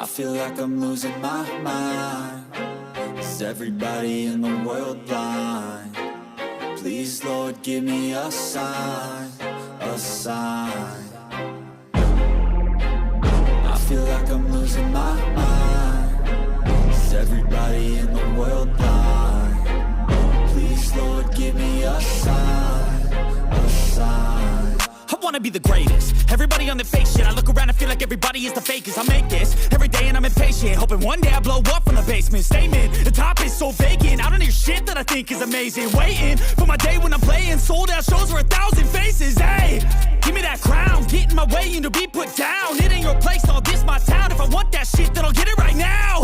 I feel like I'm losing my mind. Is everybody in the world blind? Please, Lord, give me a sign, a sign. I feel like I'm losing my mind. Is everybody in the world blind? Please, Lord, give me a sign, a sign. I wanna be the greatest. Everybody on the fake shit. I look around and feel like everybody is the fakest. I make this every day and I'm impatient, hoping one day I blow up from the basement. Statement, the top is so vacant. I don't hear shit that I think is amazing. Waiting for my day when I'm playing sold out shows for 1,000 faces. Hey, give me that crown, get in my way and to be put down. It ain't your place, all this my town. If I want that shit, then I'll get it right now.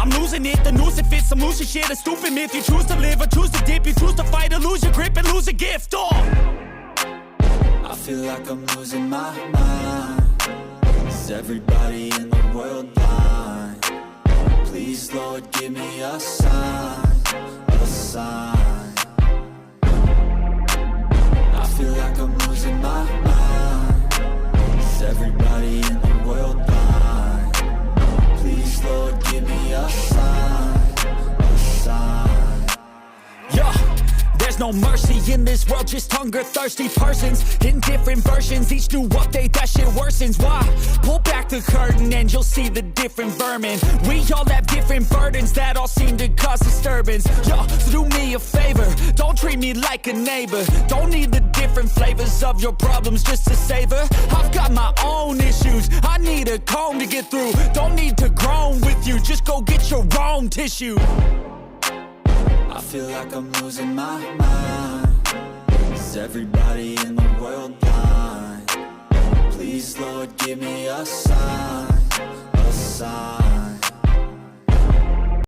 I'm losing it, the noose it fits, I'm losing shit. A stupid myth, you choose to live or choose to dip. You choose to fight or lose your grip and lose a gift. Oh, I feel like I'm losing my mind. Is everybody in the world blind? Please, Lord, give me a sign, a sign. I feel like I'm losing my mind. Is everybody in the world blind? Please, Lord, give me a sign, a sign. yeah. There's no mercy in this world, just hunger-thirsty persons in different versions. Each new update, that shit worsens. Why? Pull back the curtain and you'll see the different vermin. We all have different burdens that all seem to cause disturbance. Yo, so do me a favor, don't treat me like a neighbor. Don't need the different flavors of your problems just to savor. I've got my own issues, I need a comb to get through. Don't need to groan with you, just go get your own tissue. I feel like I'm losing my mind. Is everybody in the world blind? Please, Lord, give me a sign,